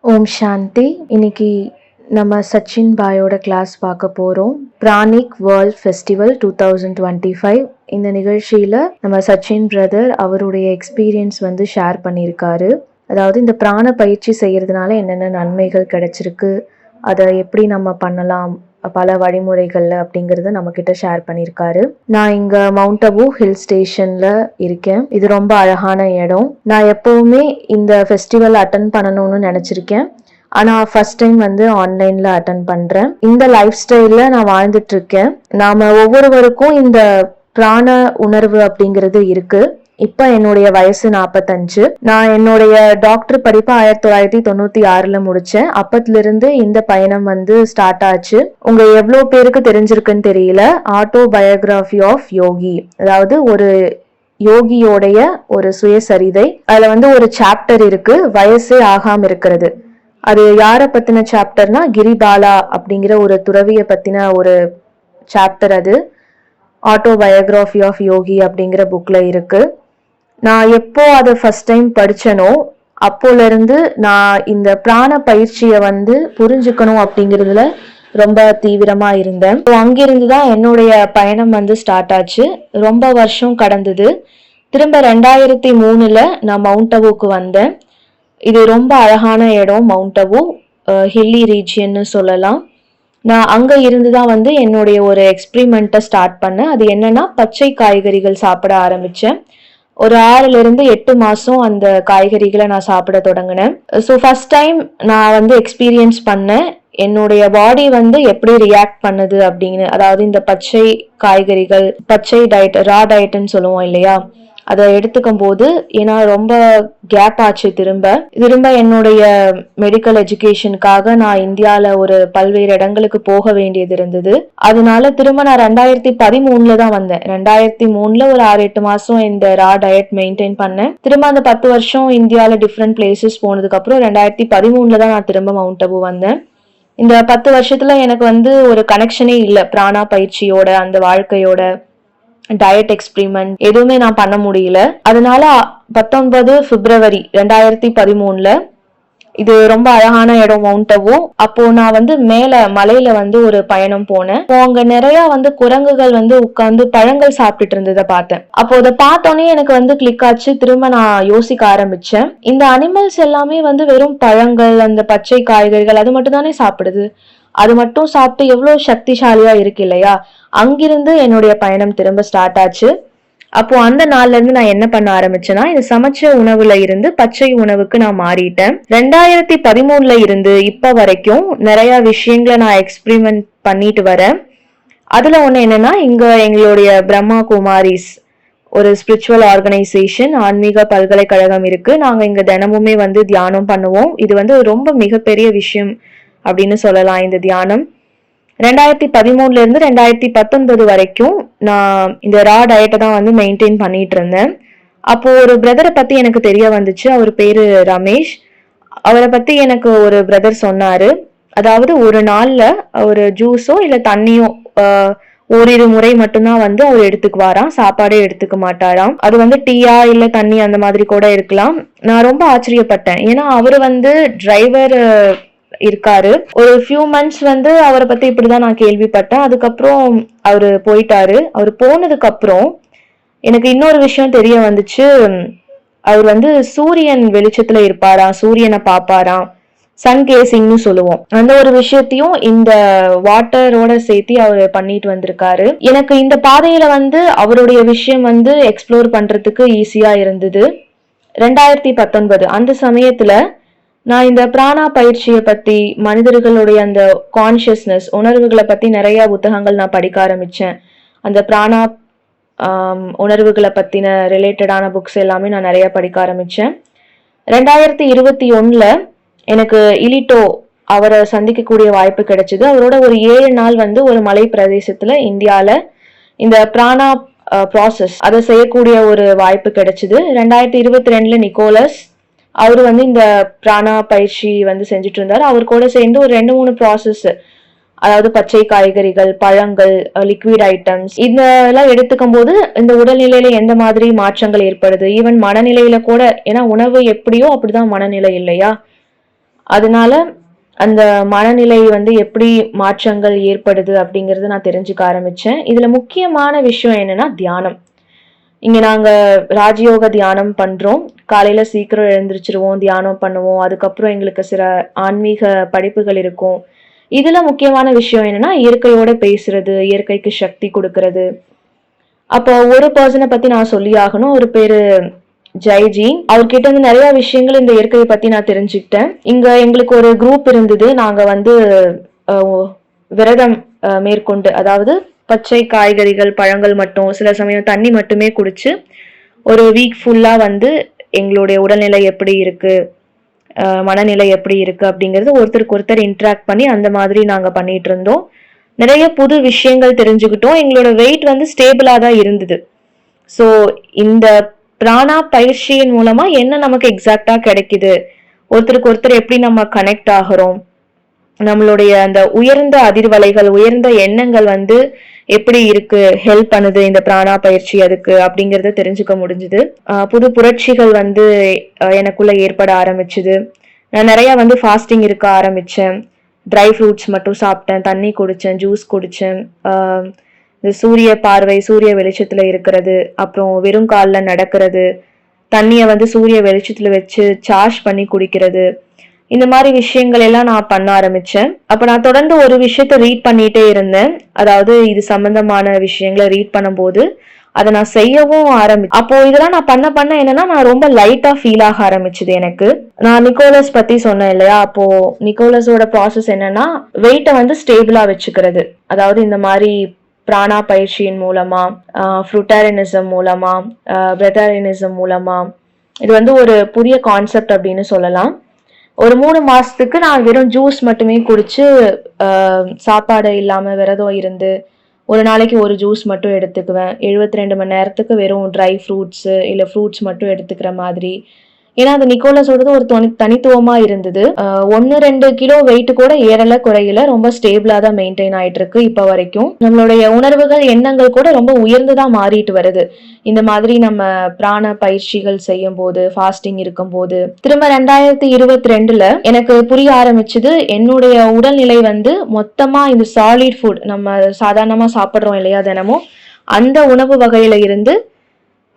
ஓம் சாந்தி. இன்னைக்கு நம்ம சச்சின் பாயோட கிளாஸ் பார்க்க போகிறோம். Pranic world festival 2025. இந்த நிகழ்ச்சியில் நம்ம சச்சின் பிரதர் அவருடைய எக்ஸ்பீரியன்ஸ் ஷேர் பண்ணியிருக்காரு. அதாவது இந்த பிராண பயிற்சி செய்கிறதுனால என்னென்ன நன்மைகள் கிடைச்சிருக்கு, அதை எப்படி நம்ம பண்ணலாம், பல வழிமுறைகள்ல அப்படிங்கறத நம்ம கிட்ட ஷேர் பண்ணியிருக்காரு. நான் இங்க மவுண்ட் அபு ஹில் ஸ்டேஷன்ல இருக்கேன். இது ரொம்ப அழகான இடம். நான் எப்பவுமே இந்த ஃபெஸ்டிவல் அட்டன் பண்ணணும்னு நினைச்சிருக்கேன். ஆனா ஃபர்ஸ்ட் டைம் ஆன்லைன்ல அட்டன் பண்றேன். இந்த லைஃப் ஸ்டைல்ல நான் வாழ்ந்துட்டு இருக்கேன். நாம ஒவ்வொருவருக்கும் இந்த பிராண உணர்வு அப்படிங்கிறது இருக்கு. இப்ப என்னுடைய வயசு 45. நான் என்னுடைய டாக்டர் படிப்பு 1996ல முடிச்சேன். அப்பத்துல இருந்து இந்த பயணம் ஸ்டார்ட் ஆச்சு. உங்க எவ்வளவு பேருக்கு தெரிஞ்சிருக்குன்னு தெரியல. ஆட்டோபயோகிராஃபி ஆஃப் யோகி, அதாவது ஒரு யோகியோடைய ஒரு சுயசரிதை. அதுல ஒரு சாப்டர் இருக்கு, வயசே ஆகாம இருக்கிறது. அது யார பத்தின சாப்டர்னா கிரிபாலா அப்படிங்கிற ஒரு துறவிய பத்தின ஒரு சாப்டர். அது ஆட்டோபயோகிராஃபி ஆஃப் யோகி அப்படிங்கிற புக்ல இருக்கு. நான் எப்போ அதை ஃபர்ஸ்ட் டைம் படிச்சனோ அப்போல இருந்து நான் இந்த பிராண பயிற்சியை புரிஞ்சுக்கணும் அப்படிங்கிறதுல ரொம்ப தீவிரமா இருந்தேன். அங்கிருந்து தான் என்னுடைய பயணம் ஸ்டார்ட் ஆச்சு. ரொம்ப வருஷம் கடந்தது. திரும்ப 2003ல நான் மவுண்ட் அபுக்கு வந்தேன். இது ரொம்ப அழகான இடம். மவுண்ட் அபு ஹில்லி ரீஜியன்னு சொல்லலாம். நான் அங்க இருந்துதான் என்னுடைய ஒரு எக்ஸ்பிரிமெண்ட்டை ஸ்டார்ட் பண்ணேன். அது என்னன்னா, பச்சை காய்கறிகள் சாப்பிட ஆரம்பிச்சேன். ஒரு 6ல இருந்து 8 மாசம் அந்த காய்கறிகளை நான் சாப்பிட தொடங்கினேன். ஸோ ஃபர்ஸ்ட் டைம் நான் எக்ஸ்பீரியன்ஸ் பண்ணேன் என்னுடைய பாடி எப்படி ரியாக்ட் பண்ணுது அப்படின்னு. அதாவது இந்த பச்சை காய்கறிகள், பச்சை டயட், ரா டயட்னு சொல்லுவோம் இல்லையா, அதை எடுத்துக்கும் போது, ஏன்னா ரொம்ப கேப் ஆச்சு. திரும்ப என்னுடைய மெடிக்கல் எஜுகேஷனுக்காக நான் இந்தியால ஒரு பல்வேறு இடங்களுக்கு போக வேண்டியது இருந்தது. அதனால திரும்ப நான் 2013ல தான் வந்தேன். 2003ல ஒரு 6-8 மாசம் இந்த ரா டயட் மெயின்டைன் பண்ணேன். திரும்ப அந்த 10 வருஷம் இந்தியால டிஃப்ரெண்ட் பிளேசஸ் போனதுக்கு அப்புறம் 2013ல தான் நான் திரும்ப மவுண்ட் அபு வந்தேன். இந்த 10 வருஷத்துல எனக்கு ஒரு கனெக்ஷனே இல்லை பிராணா பயிற்சியோட, அந்த வாழ்க்கையோட. டயட் எக்ஸ்பிரிமெண்ட் எதுவுமே நான் பண்ண முடியல. அதனால 19 பிப்ரவரி 2013ல, இது ரொம்ப அழகான இடம் மவுண்ட் அபு. அப்போ நான் மேல மலையில ஒரு பயணம் போனேன். அங்க நிறைய குரங்குகள் உட்கார்ந்து பழங்கள் சாப்பிட்டுட்டு இருந்ததை பார்த்தேன். அப்போ அதை பார்த்தோன்னே எனக்கு கிளிக் ஆச்சு. திரும்ப நான் யோசிக்க ஆரம்பிச்சேன். இந்த அனிமல்ஸ் எல்லாமே வெறும் பழங்கள், அந்த பச்சை காய்கறிகள், அது மட்டும் தானே சாப்பிடுது. அது மட்டும் சாப்பிட்டு எவ்வளவு சக்திசாலியா இருக்கு இல்லையா. அங்கிருந்து என்னுடைய பயணம் திரும்ப ஸ்டார்ட் ஆச்சு. அப்போ அந்த நாள்ல இருந்து நான் என்ன பண்ண ஆரம்பிச்சேன்னா, இந்த சமைச்ச உணவுல இருந்து பச்சை உணவுக்கு நான் மாறிட்டேன். 2013ல இருந்து இப்ப வரைக்கும் நிறைய விஷயங்களை நான் எக்ஸ்பிரிமெண்ட் பண்ணிட்டு வரேன். அதுல ஒண்ணு என்னன்னா, இங்க எங்களுடைய பிரம்மா குமாரிஸ் ஒரு ஸ்பிரிச்சுவல் ஆர்கனைசேஷன், ஆன்மீக பல்கலைக்கழகம் இருக்கு. நாங்க இங்க தினமுமே தியானம் பண்ணுவோம். இது ரொம்ப மிகப்பெரிய விஷயம் அப்படின்னு சொல்லலாம் இந்த தியானம். 2013ல இருந்து 2019 வரைக்கும் நான் இந்த ரா டயட்டை தான் மெயின்டைன் பண்ணிட்டு இருந்தேன். அப்போ ஒரு பிரதரை பத்தி எனக்கு தெரிய வந்துச்சு. அவர் பேரு ரமேஷ். அவரை பத்தி எனக்கு ஒரு பிரதர் சொன்னாரு. அதாவது ஒரு நாள்ல ஒரு ஜூஸோ இல்ல தண்ணியோ ஓரிரு முறை மட்டும்தான் அவர் எடுத்துக்குவாராம். சாப்பாடே எடுத்துக்க மாட்டாராம். அது டீயா இல்ல தண்ணி அந்த மாதிரி கூட இருக்கலாம். நான் ரொம்ப ஆச்சரியப்பட்டேன். ஏன்னா அவரு டிரைவர் இருக்காரு. ஒரு ஃபியூ மந்த்ஸ் அவரை பத்தி இப்படிதான் நான் கேள்விப்பட்டேன். அதுக்கப்புறம் அவரு போயிட்டாரு. அவர் போனதுக்கு அப்புறம் எனக்கு இன்னொரு விஷயம் தெரிய வந்துச்சு. அவர் சூரியன் வெளிச்சத்துல இருப்பாராம், சூரியனை பாப்பாராம், சன் கேசிங்னு சொல்லுவோம். அந்த ஒரு விஷயத்தையும் இந்த வாட்டரோட சேர்த்து அவர் பண்ணிட்டு வந்திருக்காரு. எனக்கு இந்த பாதையில அவருடைய விஷயம் எக்ஸ்ப்ளோர் பண்றதுக்கு ஈஸியா இருந்தது. 2019 அந்த சமயத்துல நான் இந்த பிராணா பயிற்சியை பத்தி, மனிதர்களுடைய அந்த கான்சியஸ்னஸ், உணர்வுகளை பத்தி நிறைய புத்தகங்கள் நான் படிக்க ஆரம்பிச்சேன். அந்த பிராணா உணர்வுகளை பத்தின ரிலேட்டடான புக்ஸ் எல்லாமே நான் நிறைய படிக்க ஆரம்பிச்சேன். 2021ல எனக்கு இலிட்டோ அவரை சந்திக்கக்கூடிய வாய்ப்பு கிடைச்சது. அவரோட ஒரு 7 நாள் ஒரு மலை பிரதேசத்துல இந்தியால இந்த பிராணா ப்ராசஸ் அதை செய்யக்கூடிய ஒரு வாய்ப்பு கிடைச்சது. 2022ல நிக்கோலஸ் அவரு இந்த பிராணா பயிற்சி செஞ்சுட்டு இருந்தாரு. அவர் கூட சேர்ந்து ஒரு 2-3 ப்ராசஸ், அதாவது பச்சை காய்கறிகள், பழங்கள், லிக்விட் ஐட்டம்ஸ் இதெல்லாம் எடுத்துக்கும் போது இந்த உடல்நிலையில எந்த மாதிரி மாற்றங்கள் ஏற்படுது, ஈவன் மனநிலையில கூட. ஏன்னா உணவு எப்படியோ அப்படிதான் மனநிலை இல்லையா. அதனால அந்த மனநிலை வந்து எப்படி மாற்றங்கள் ஏற்படுது அப்படிங்கறத நான் தெரிஞ்சுக்க ஆரம்பிச்சேன். இதுல முக்கியமான விஷயம் என்னன்னா தியானம். இங்க நாங்க ராஜயோக தியானம் பண்றோம். காலையில சீக்கிரம் எழுந்திரிச்சிருவோம், தியானம் பண்ணுவோம். அதுக்கப்புறம் எங்களுக்கு சில ஆன்மீக படிப்புகள் இருக்கும். இதுல முக்கியமான விஷயம் என்னன்னா இயற்கையோட பேசுறது, இயற்கைக்கு சக்தி கொடுக்கறது. அப்போ ஒரு பர்சனை பத்தி நான் சொல்லி ஆகணும். ஒரு பேரு ஜெய்ஜி. அவர்கிட்ட இருந்து நிறைய விஷயங்கள் இந்த இயற்கையை பத்தி நான் தெரிஞ்சுக்கிட்டேன். இங்க எங்களுக்கு ஒரு குரூப் இருந்தது. நாங்க வந்து விரதம் மேற்கொண்டு, அதாவது பச்சை காய்கறிகள், பழங்கள் மட்டும், சில சமயம் தண்ணி மட்டுமே குடிச்சு ஒரு வீக் ஃபுல்லா வந்து எங்களுடைய உடல்நிலை எப்படி இருக்கு, மனநிலை எப்படி இருக்கு அப்படிங்கறது ஒருத்தருக்கு ஒருத்தர் இன்ட்ராக்ட் பண்ணி அந்த மாதிரி நாங்க பண்ணிட்டு இருந்தோம். நிறைய புது விஷயங்கள் தெரிஞ்சுக்கிட்டோம். எங்களோட வெயிட் வந்து ஸ்டேபிளா தான் இருந்தது. ஸோ இந்த பிராணா பயிற்சியின் மூலமா என்ன நமக்கு எக்ஸாக்டா கிடைக்குது, ஒருத்தருக்கு ஒருத்தர் எப்படி நம்ம கனெக்ட் ஆகிறோம், நம்மளுடைய அந்த உயர்ந்த அதிர்வலைகள், உயர்ந்த எண்ணங்கள் வந்து எப்படி இருக்கு, ஹெல்ப் பண்ணுது இந்த பிராணா பயிற்சி அதுக்கு அப்படிங்கறத தெரிஞ்சுக்க முடிஞ்சுது. புது புரட்சிகள் வந்து எனக்குள்ள ஏற்பட ஆரம்பிச்சுது. நான் நிறைய வந்து ஃபாஸ்டிங் இருக்க ஆரம்பிச்சேன். ட்ரை ஃப்ரூட்ஸ் மட்டும் சாப்பிட்டேன், தண்ணி குடிச்சேன், ஜூஸ் குடிச்சேன். இந்த சூரிய பார்வை, சூரிய வெளிச்சத்துல இருக்கிறது, அப்புறம் வெறும் காலில் நடக்கிறது, தண்ணியை வந்து சூரிய வெளிச்சத்துல வச்சு சார்ஜ் பண்ணி குடிக்கிறது, இந்த மாதிரி விஷயங்கள் எல்லாம் நான் பண்ண ஆரம்பிச்சேன். அப்ப நான் தொடர்ந்து ஒரு விஷயத்த ரீட் பண்ணிட்டே இருந்தேன். அதாவது இது சம்பந்தமான விஷயங்களை ரீட் பண்ணும்போது அதை நான் செய்யவும் அப்போ இதெல்லாம் நான் பண்ண என்னன்னா நான் ரொம்ப லைட்டா ஃபீல் ஆக ஆரம்பிச்சது எனக்கு. நான் நிக்கோலஸ் பத்தி சொன்னேன் இல்லையா, அப்போ நிக்கோலஸோட ப்ராசஸ் என்னன்னா வெயிட்டை வந்து ஸ்டேபிளா வச்சுக்கிறது. அதாவது இந்த மாதிரி பிராணா பயிற்சியின் மூலமா, ஃப்ரூட்டாரினிசம் மூலமா, பிரெத்தாரினிசம் மூலமா, இது வந்து ஒரு புதிய கான்செப்ட் அப்படின்னு சொல்லலாம். ஒரு 3 மாசத்துக்கு நான் வெறும் ஜூஸ் மட்டுமே குடிச்சு சாப்பாடு இல்லாம விரதம் இருந்து ஒரு நாளைக்கு ஒரு ஜூஸ் மட்டும் எடுத்துக்குவேன். 72 மணி நேரத்துக்கு வெறும் ட்ரை ஃப்ரூட்ஸ் இல்ல ஃப்ரூட்ஸ் மட்டும் எடுத்துக்கிற மாதிரி. ஏன்னா அது நிக்கோலஸோடது ஒரு தனித்துவமா இருந்தது. 1-2 கிலோ வெயிட் கூட ஏறல குறையில, ரொம்ப ஸ்டேபிளா தான் மெயின்டைன் ஆயிட்டு இருக்கு இப்ப வரைக்கும். நம்மளுடைய உணர்வுகள், எண்ணங்கள் கூட ரொம்ப உயர்ந்துதான் மாறிட்டு வருது இந்த மாதிரி நம்ம பிராண பயிற்சிகள் செய்யும் போது, ஃபாஸ்டிங் இருக்கும் போது. திரும்ப 2022ல எனக்கு புரிய ஆரம்பிச்சது, என்னுடைய உடல்நிலை வந்து மொத்தமா இந்த சாலிட் ஃபுட் நம்ம சாதாரணமா சாப்பிடுறோம் இல்லையா தினமும், அந்த உணவு வகையில இருந்து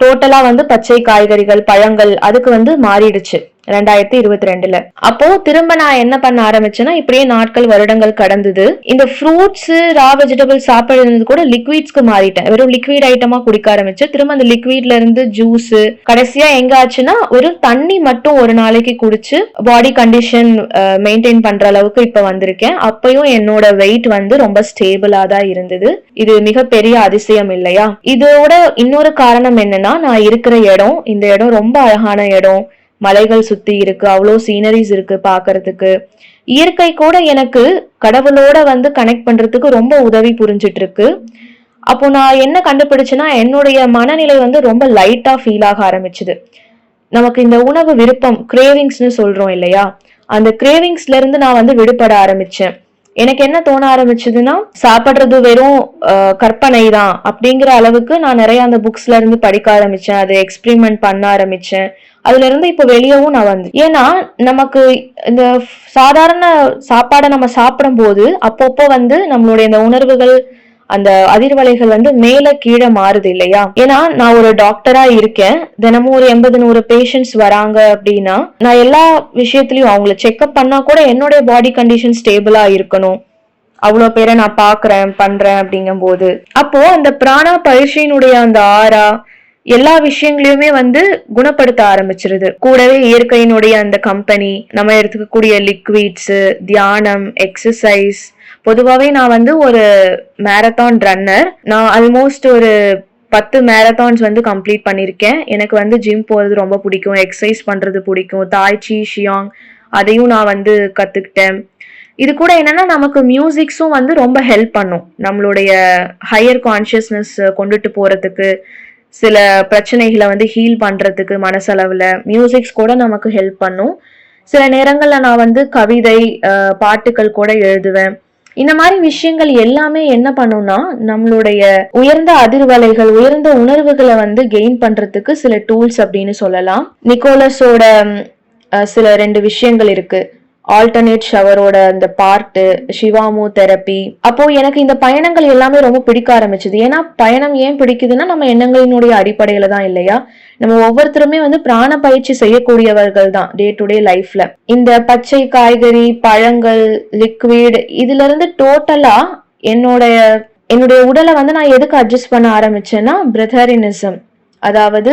டோட்டலா வந்து பச்சை காய்கறிகள், பழங்கள் அதுக்கு வந்து மாறிடுச்சு 2022ல. அப்போ திரும்ப நான் என்ன பண்ண ஆரம்பிச்சேன்னா, இப்படியே நாட்கள், வருடங்கள் கடந்தது. இந்த ஃப்ரூட்ஸ், ரா வெஜிடபிள் சாப்பிடுறது கூட லிக்விட்ஸ்க்கு மாறிட்டேன். வெறும் லிக்விட் ஐட்டமா குடிக்க ஆரம்பிச்சு, திரும்ப அந்த லிக்விட்ல இருந்து ஜூஸ், கடைசியா எங்க ஆச்சுன்னா ஒரு தண்ணி மட்டும் ஒரு நாளைக்கு குடிச்சு பாடி கண்டிஷன் மெயின்டைன் பண்ற அளவுக்கு இப்ப வந்திருக்கேன். அப்பயும் என்னோட வெயிட் வந்து ரொம்ப ஸ்டேபிளா தான் இருந்தது. இது மிகப்பெரிய அதிசயம் இல்லையா? இதோட இன்னொரு காரணம் என்னன்னா, நான் இருக்கிற இடம், இந்த இடம் ரொம்ப அழகான இடம். மலைகள் சுத்தி இருக்கு, அவ்வளோ சீனரிஸ் இருக்கு பாக்குறதுக்கு. இயற்கை கூட எனக்கு கடவுளோட வந்து கனெக்ட் பண்றதுக்கு ரொம்ப உதவி புரிஞ்சிட்டு இருக்கு. அப்போ நான் என்ன கண்டுபிடிச்சேன்னா, என்னுடைய மனநிலை வந்து ரொம்ப லைட்டா ஃபீல் ஆக ஆரம்பிச்சுது. நமக்கு இந்த உணவு விருப்பம், கிரேவிங்ஸ்னு சொல்றோம் இல்லையா, அந்த கிரேவிங்ஸ்ல இருந்து நான் வந்து விடுபட ஆரம்பிச்சேன். எனக்கு என்ன தோண ஆரம்பிச்சதுன்னா, சாப்பிடுறது வெறும் கற்பனை தான் அப்படிங்கிற அளவுக்கு நான் நிறைய அந்த புக்ஸ்ல இருந்து படிக்க ஆரம்பிச்சேன், அதை எக்ஸ்பெரிமெண்ட் பண்ண ஆரம்பிச்சேன். அதுல இருந்து இப்ப வெளியவும் நான் வந்து, ஏன்னா நமக்கு இந்த சாதாரண சாப்பாடை நம்ம சாப்பிடும் போது அப்பப்போ வந்து நம்மளுடைய இந்த உணர்வுகள், அந்த அதிர்வலைகள் வந்து மேல கீழே மாறுது இல்லையா? ஏன்னா நான் ஒரு டாக்டரா இருக்கேன், தினமும் ஒரு 80-100 பேஷண்ட்ஸ் வராங்க அப்படின்னா, நான் எல்லா விஷயத்திலயும் அவங்களை செக்அப் பண்ணா கூட என்னுடைய பாடி கண்டிஷன் ஸ்டேபிளா இருக்கணும். அவ்வளவு பேரை நான் பாக்குறேன், பண்றேன் அப்படிங்கும் போது, அப்போ அந்த பிராணா பயிற்சியினுடைய அந்த ஆறா எல்லா விஷயங்களையுமே வந்து குணப்படுத்த ஆரம்பிச்சிருது. கூடவே இயற்கையினுடைய அந்த கம்பெனி, நம்ம எடுத்துக்கக்கூடிய லிக்விட்ஸ், தியானம், எக்ஸசைஸ். பொதுவாவே நான் வந்து ஒரு மேரத்தான் ரன்னர். நான் ஆல்மோஸ்ட் ஒரு 10 மேரத்தான்ஸ் வந்து கம்ப்ளீட் பண்ணிருக்கேன். எனக்கு வந்து ஜிம் போறது ரொம்ப பிடிக்கும், எக்ஸசைஸ் பண்றது பிடிக்கும், தாய்ச்சி, ஷியாங் அதையும் நான் வந்து கத்துக்கிட்டேன். இது கூட என்னன்னா நமக்கு மியூசிக்ஸும் வந்து ரொம்ப ஹெல்ப் பண்ணும், நம்மளுடைய ஹையர் கான்சியஸ்னஸ் கொண்டுட்டு போறதுக்கு, சில பிரச்சனைகளை வந்து ஹீல் பண்றதுக்கு மனசளவுல மியூசிக்ஸ் கூட நமக்கு ஹெல்ப் பண்ணும். சில நேரங்கள்ல நான் வந்து கவிதை, பாட்டுகள் கூட எழுதுவேன். இந்த மாதிரி விஷயங்கள் எல்லாமே என்ன பண்ணும்னா, நம்மளுடைய உயர்ந்த அதிர்வலைகள், உயர்ந்த உணர்வுகளை வந்து கெயின் பண்றதுக்கு சில டூல்ஸ் அப்படின்னு சொல்லலாம். நிக்கோலஸோட சில 2 விஷயங்கள் இருக்கு. ஆல்டர்னேட் ஷவரோட அந்த பார்ட்டு, சிவாமு தெரப்பி. அப்போ எனக்கு இந்த பயணங்கள் எல்லாமே ரொம்ப பிடிக்க ஆரம்பிச்சது. ஏன்னா பயணம் ஏன் பிடிக்குதுன்னா நம்ம எண்ணங்களினுடைய அடிப்படையில தான் இல்லையா? நம்ம ஒவ்வொருத்தருமே வந்து பிராண பயிற்சி செய்யக்கூடியவர்கள் தான் டே டு டே லைஃப்ல. இந்த பச்சை காய்கறி, பழங்கள், லிக்விட் இதுல இருந்து டோட்டலா என்னுடைய என்னுடைய உடலை வந்து நான் எதுக்கு அட்ஜஸ்ட் பண்ண ஆரம்பிச்சேன்னா பிரதரினிசம், அதாவது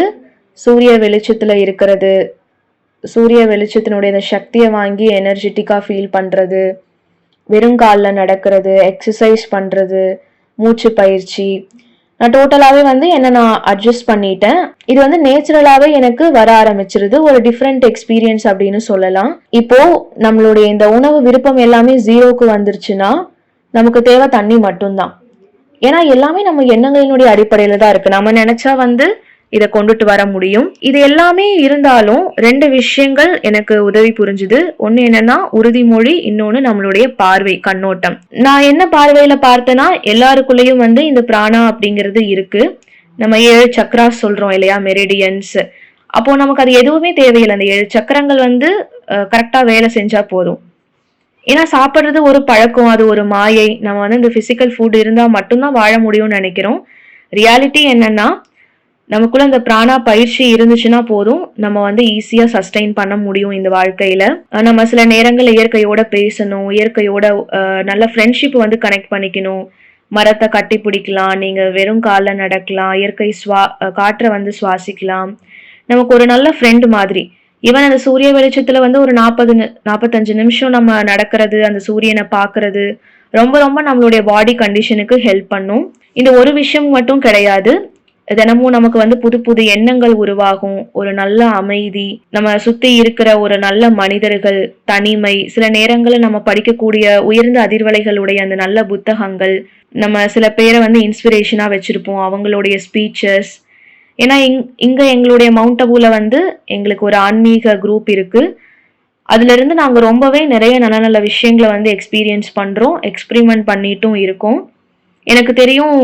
சூரிய வெளிச்சத்துல இருக்கிறது, சூரிய வெளிச்சத்தினுடைய இந்த சக்தியை வாங்கி எனர்ஜெட்டிக்கா ஃபீல் பண்றது, வெறுங்காலில் நடக்கிறது, எக்ஸசைஸ் பண்றது, மூச்சு பயிற்சி. நான் டோட்டலாவே வந்து என்ன நான் அட்ஜஸ்ட் பண்ணிட்டேன். இது வந்து நேச்சுரலாவே எனக்கு வர ஆரம்பிச்சிருது. ஒரு டிஃப்ரெண்ட் எக்ஸ்பீரியன்ஸ் அப்படின்னு சொல்லலாம். இப்போ நம்மளுடைய இந்த உணவு விருப்பம் எல்லாமே ஜீரோக்கு வந்துருச்சுன்னா நமக்கு தேவை தண்ணி மட்டும்தான். ஏன்னா எல்லாமே நம்ம எண்ணங்களினுடைய அடிப்படையில தான் இருக்கு. நம்ம நினைச்சா வந்து இதை கொண்டுட்டு வர முடியும். இது எல்லாமே இருந்தாலும் 2 விஷயங்கள் எனக்கு உதவி புரிஞ்சுது. ஒண்ணு என்னன்னா உறுதிமொழி, இன்னொன்னு நம்மளுடைய பார்வை, கண்ணோட்டம். நான் என்ன பார்வையில பார்த்தேன்னா எல்லாருக்குள்ளேயும் வந்து இந்த பிராணா அப்படிங்கிறது இருக்கு. நம்ம 7 சக்ராஸ் சொல்றோம் இல்லையா, மெரிடியன்ஸ். அப்போ நமக்கு அது எதுவுமே தேவையில்லை. அந்த 7 சக்கரங்கள் வந்து கரெக்டா வேலை செஞ்சா போதும். ஏன்னா சாப்பிட்றது ஒரு பழக்கம், அது ஒரு மாயை. நம்ம வந்து இந்த பிசிக்கல் ஃபுட் இருந்தா மட்டும்தான் வாழ முடியும்னு நினைக்கிறோம். ரியாலிட்டி என்னன்னா நமக்குள்ள இந்த பிராணா பயிற்சி இருந்துச்சுன்னா போதும், நம்ம வந்து ஈஸியா சஸ்டெயின் பண்ண முடியும் இந்த வாழ்க்கையில. நம்ம சில நேரங்கள்ல இயற்கையோட பேசணும், இயற்கையோட நல்ல ஃப்ரெண்ட்ஷிப் வந்து கனெக்ட் பண்ணிக்கணும். மரத்தை கட்டி பிடிக்கலாம், நீங்க வெறும் காலில் நடக்கலாம், இயற்கை காற்றை வந்து சுவாசிக்கலாம். நமக்கு ஒரு நல்ல ஃப்ரெண்ட் மாதிரி. ஈவன் அந்த சூரிய வெளிச்சத்துல வந்து ஒரு 45 நிமிஷம் நம்ம நடக்கிறது, அந்த சூரியனை பாக்குறது ரொம்ப ரொம்ப நம்மளுடைய பாடி கண்டிஷனுக்கு ஹெல்ப் பண்ணும். இந்த ஒரு விஷயம் மட்டும் கிடையாது, தினமும் நமக்கு வந்து புது புது எண்ணங்கள் உருவாகும், ஒரு நல்ல அமைதி, நம்ம சுத்தி இருக்கிற ஒரு நல்ல மனிதர்கள், தனிமை, சில நேரங்களில் நம்ம படிக்கக்கூடிய உயர்ந்த அதிர்வலைகளுடைய அந்த நல்ல புத்தகங்கள், நம்ம சில பேரை வந்து இன்ஸ்பிரேஷனா வச்சிருப்போம், அவங்களுடைய ஸ்பீச்சஸ். ஏன்னா இங்க எங்களுடைய மவுண்ட் அபுல வந்து எங்களுக்கு ஒரு ஆன்மீக குரூப் இருக்கு. அதுல இருந்து நாங்க ரொம்பவே நிறைய நல்ல நல்ல விஷயங்களை வந்து எக்ஸ்பீரியன்ஸ் பண்றோம், எக்ஸ்பிரிமெண்ட் பண்ணிட்டும் இருக்கோம். எனக்கு தெரியும்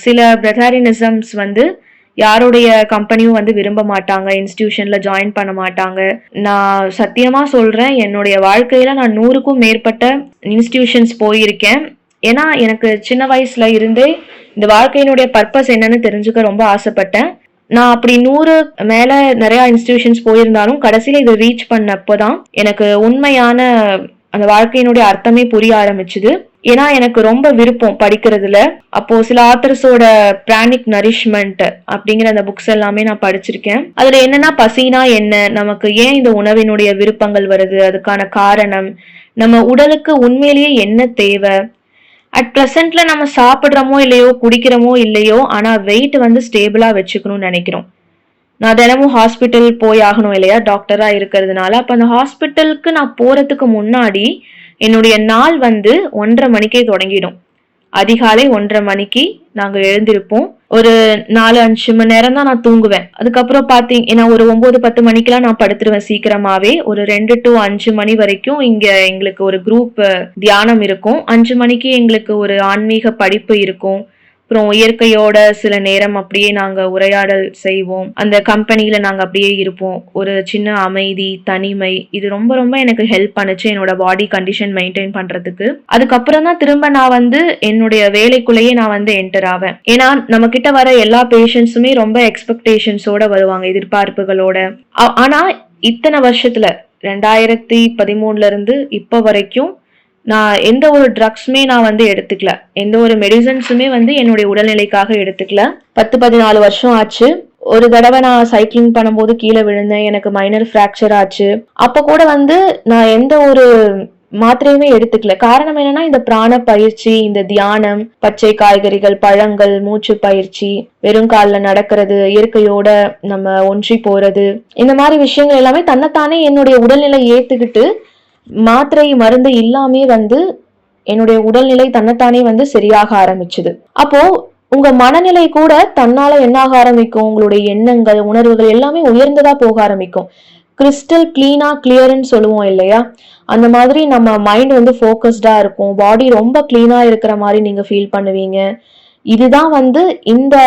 சில பிரதாரினிசம்ஸ் வந்து யாருடைய கம்பெனியும் வந்து விரும்ப மாட்டாங்க, இன்ஸ்டிடியூஷன்ல ஜாயின் பண்ண மாட்டாங்க. நான் சத்தியமா சொல்றேன், என்னுடைய வாழ்க்கையில நான் 100க்கும் மேற்பட்ட இன்ஸ்டிடியூஷன்ஸ் போயிருக்கேன். ஏன்னா எனக்கு சின்ன வயசுல இருந்தே இந்த வாழ்க்கையினுடைய பர்பஸ் என்னன்னு தெரிஞ்சுக்க ரொம்ப ஆசைப்பட்டேன். நான் அப்படி 100 மேல நிறைய இன்ஸ்டிடியூஷன்ஸ் போயிருந்தாலும் கடைசியில இதை ரீச் பண்ணப்போதான் எனக்கு உண்மையான அந்த வாழ்க்கையினுடைய அர்த்தமே புரிய ஆரம்பிச்சுது. ஏன்னா எனக்கு ரொம்ப விருப்பம் படிக்கிறதுல. அப்போ சில ஆத்தர்ஸோட பிராணிக் நரிஷ்மெண்ட் அப்படிங்கிற அந்த புக்ஸ் எல்லாமே நான் படிச்சிருக்கேன். அதுல என்னன்னா பசினா என்ன, நமக்கு ஏன் இந்த உணவினுடைய விருப்பங்கள் வருது, அதுக்கான காரணம், நம்ம உடலுக்கு உண்மையிலேயே என்ன தேவை, அட் ப்ரெசென்ட்ல நம்ம சாப்பிட்றோமோ இல்லையோ, குடிக்கிறோமோ இல்லையோ, ஆனா வெயிட் வந்து ஸ்டேபிளா வச்சுக்கணும்னு நினைக்கிறோம். நான் தினமும் ஹாஸ்பிட்டல் போய் ஆகணும் இல்லையா, டாக்டரா இருக்கிறதுனால. அப்ப அந்த ஹாஸ்பிட்டலுக்கு நான் போறதுக்கு முன்னாடி என்னுடைய நாள் வந்து 1:30 மணிக்கே தொடங்கிடும். அதிகாலை 1:30 மணிக்கு நாங்க எழுந்திருப்போம். ஒரு 4-5 மணி நேரம் தான் நான் தூங்குவேன். அதுக்கப்புறம் பாத்தீங்கன்னா ஒரு 9-10 மணிக்கெல்லாம் நான் படுத்துருவேன் சீக்கிரமாவே. ஒரு 2 to 5 மணி வரைக்கும் இங்க எங்களுக்கு ஒரு குரூப் தியானம் இருக்கும். 5 மணிக்கு எங்களுக்கு ஒரு ஆன்மீக படிப்பு இருக்கும். அப்புறம் இயற்கையோட சில நேரம் அப்படியே நாங்க உரையாடல் செய்வோம். அந்த கம்பெனியில நாங்க அப்படியே இருப்போம். ஒரு சின்ன அமைதி, தனிமை, இது ரொம்ப ரொம்ப எனக்கு ஹெல்ப் பண்ணுச்சு என்னோட பாடி கண்டிஷன் மெயின்டைன் பண்றதுக்கு. அதுக்கப்புறம் தான் திரும்ப நான் வந்து என்னுடைய வேலைக்குள்ளேயே நான் வந்து என்டர் ஆவேன். ஏன்னா நம்ம கிட்ட வர எல்லா பேஷண்ட்ஸுமே ரொம்ப எக்ஸ்பெக்டேஷன்ஸோட வருவாங்க, எதிர்பார்ப்புகளோட. ஆனா இத்தனை வருஷத்துல 2013 இருந்து இப்ப வரைக்கும் நான் எந்த ஒரு ட்ரக்ஸுமே நான் வந்து எடுத்துக்கல, எந்த ஒரு மெடிசன்ஸுமே வந்து என்னுடைய உடல்நிலைக்காக எடுத்துக்கல. 10-14 வருஷம் ஆச்சு. ஒரு தடவை நான் சைக்கிளிங் பண்ணும்போது கீழே விழுந்தேன், எனக்கு மைனர் ஃப்ராக்சர் ஆச்சு. அப்ப கூட வந்து நான் எந்த ஒரு மாத்திரையுமே எடுத்துக்கல. காரணம் என்னன்னா இந்த பிராண பயிற்சி, இந்த தியானம், பச்சை காய்கறிகள், பழங்கள், மூச்சு பயிற்சி, வெறும் காலில் நடக்கிறது, இயற்கையோட நம்ம ஒன்றி போறது, இந்த மாதிரி விஷயங்கள் எல்லாமே தன்னைத்தானே என்னுடைய உடல்நிலை ஏத்துக்கிட்டு மாத்திரை மருந்து இல்லாமே வந்து என்னுடைய உடல்நிலை தன்னைத்தானே வந்து சரியாக ஆரம்பிச்சுது. அப்போ உங்க மனநிலை கூட தன்னால என்ன ஆக ஆரம்பிக்கும், உங்களுடைய எண்ணங்கள், உணர்வுகள் எல்லாமே உயர்ந்ததா போக ஆரம்பிக்கும். கிறிஸ்டல் கிளீனா கிளியர்ன்னு சொல்லுவோம் இல்லையா, அந்த மாதிரி நம்ம மைண்ட் வந்து ஃபோக்கஸ்டா இருக்கும், பாடி ரொம்ப கிளீனா இருக்கிற மாதிரி நீங்க ஃபீல் பண்ணுவீங்க. இதுதான் வந்து இந்த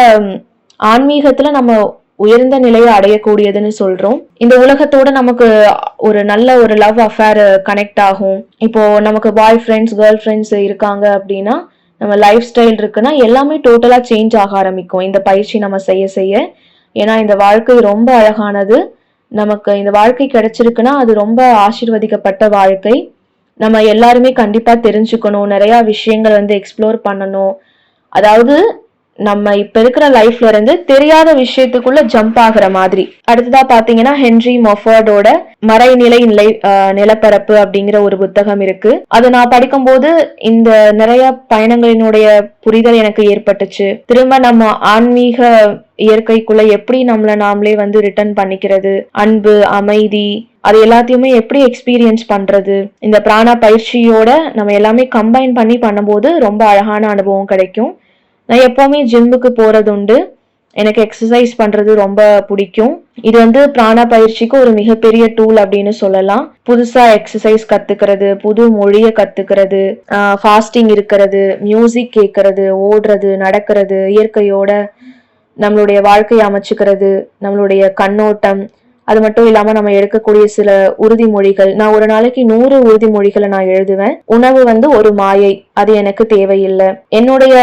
ஆன்மீகத்துல நம்ம உயர்ந்த நிலையை அடையக்கூடியதுன்னு சொல்றோம். இந்த உலகத்தோட நமக்கு ஒரு நல்ல ஒரு லவ் அஃபேர் கனெக்ட் ஆகும். இப்போ நமக்கு பாய் ஃப்ரெண்ட்ஸ் கேர்ள் ஃப்ரெண்ட்ஸ் இருக்காங்க அப்படின்னா, நம்ம லைஃப் ஸ்டைல் இருக்குன்னா எல்லாமே டோட்டலா சேஞ்ச் ஆக ஆரம்பிக்கும் இந்த பயிற்சி நம்ம செய்ய செய்ய. ஏன்னா இந்த வாழ்க்கை ரொம்ப அழகானது. நமக்கு இந்த வாழ்க்கை கிடைச்சிருக்குன்னா அது ரொம்ப ஆசீர்வதிக்கப்பட்ட வாழ்க்கை. நம்ம எல்லாருமே கண்டிப்பா தெரிஞ்சுக்கணும், நிறைய விஷயங்கள் எக்ஸ்ப்ளோர் பண்ணணும். அதாவது நம்ம இப்ப இருக்கிற லைஃப்ல இருந்து தெரியாத விஷயத்துக்குள்ள ஜம்ப் ஆகுற மாதிரி. அடுத்ததா பாத்தீங்கன்னா ஹென்ரி மொஃபர்டோட மறைநிலை நிலப்பரப்பு அப்படிங்கிற ஒரு புத்தகம் இருக்கு. அதை நான் படிக்கும்போது இந்த நிறைய பயணங்களினுடைய புரிதல் எனக்கு ஏற்பட்டுச்சு. திரும்ப நம்ம ஆன்மீக இயற்கைக்குள்ள எப்படி நம்மள நாமளே ரிட்டர்ன் பண்ணிக்கிறது, அன்பு, அமைதி, அது எல்லாத்தையுமே எப்படி எக்ஸ்பீரியன்ஸ் பண்றது, இந்த பிராணா பயிற்சியோட நம்ம எல்லாமே கம்பைன் பண்ணி பண்ணும்போது ரொம்ப அழகான அனுபவம் கிடைக்கும். நான் எப்பவுமே ஜிம்முக்கு போறது உண்டு. எனக்கு எக்ஸசைஸ் பண்றது ரொம்ப பிடிக்கும். இது பிராணா பயிற்சிக்கு ஒரு மிகப்பெரிய டூல் அப்படின்னு சொல்லலாம். புதுசா எக்ஸசைஸ் கத்துக்கிறது, புது மொழிய கத்துக்கிறது, ஃபாஸ்டிங் இருக்கிறது, மியூசிக் கேட்கறது, ஓடுறது, நடக்கிறது, இயற்கையோட நம்மளுடைய வாழ்க்கையை அமைச்சுக்கிறது, நம்மளுடைய கண்ணோட்டம், அது மட்டும் இல்லாம நம்ம எடுக்கக்கூடிய சில உறுதிமொழிகள். நான் ஒரு நாளைக்கு 100 உறுதிமொழிகளை நான் எழுதுவேன். உணவு ஒரு மாயை, அது எனக்கு தேவையில்லை. என்னுடைய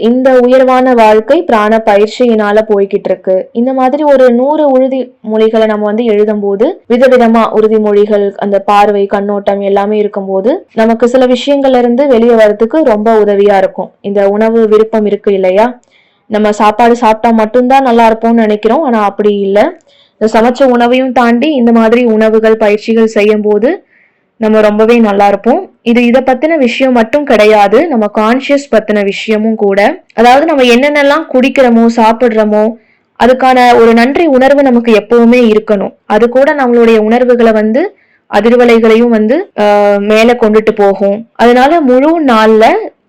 இந்த உயர்வான வாழ்க்கை பிராண பயிற்சியினால போய்கிட்டு இருக்கு. இந்த மாதிரி ஒரு 100 உறுதிமொழிகளை நம்ம எழுதும் போது விதவிதமா உறுதிமொழிகள், அந்த பார்வை, கண்ணோட்டம் எல்லாமே இருக்கும்போது நமக்கு சில விஷயங்கள்ல இருந்து வெளியே வர்றதுக்கு ரொம்ப உதவியா இருக்கும். இந்த உணவு விருப்பம் இருக்கு இல்லையா, நம்ம சாப்பாடு சாப்பிட்டா மட்டும்தான் நல்லா இருப்போம்னு நினைக்கிறோம். ஆனா அப்படி இல்லை. இந்த சமைச்ச உணவையும் தாண்டி இந்த மாதிரி உணவுகள், பயிற்சிகள் செய்யும் போது நம்ம ரொம்பவே நல்லா இருப்போம். இதை பத்தின விஷயம் மட்டும் கிடையாது, நம்ம கான்சியஸ் பத்தின விஷயமும் கூட. அதாவது நம்ம என்னென்னலாம் குடிக்கிறோமோ, சாப்பிடுறோமோ, அதுக்கான ஒரு நன்றி உணர்வு நமக்கு எப்பவுமே இருக்கணும். அது கூட நம்மளுடைய உணர்வுகளை அதிர்வலைகளையும் மேல கொண்டுட்டு போகும். அதனால முழு நாள்ல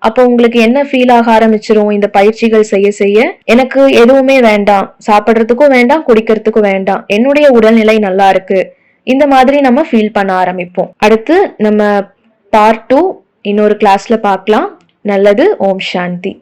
அப்போ உங்களுக்கு என்ன ஃபீல் ஆக ஆரம்பிச்சிரும், இந்த பயிற்சிகள் செய்ய செய்ய எனக்கு எதுவுமே வேண்டாம், சாப்பிடுறதுக்கும் வேண்டாம், குடிக்கிறதுக்கும் வேண்டாம், என்னுடைய உடல்நிலை நல்லா இருக்கு, இந்த மாதிரி நம்ம ஃபீல் பண்ண ஆரம்பிப்போம். அடுத்து நம்ம பார்ட் 2 இன்னொரு கிளாஸ்ல பார்க்கலாம். நல்லது. ஓம் சாந்தி.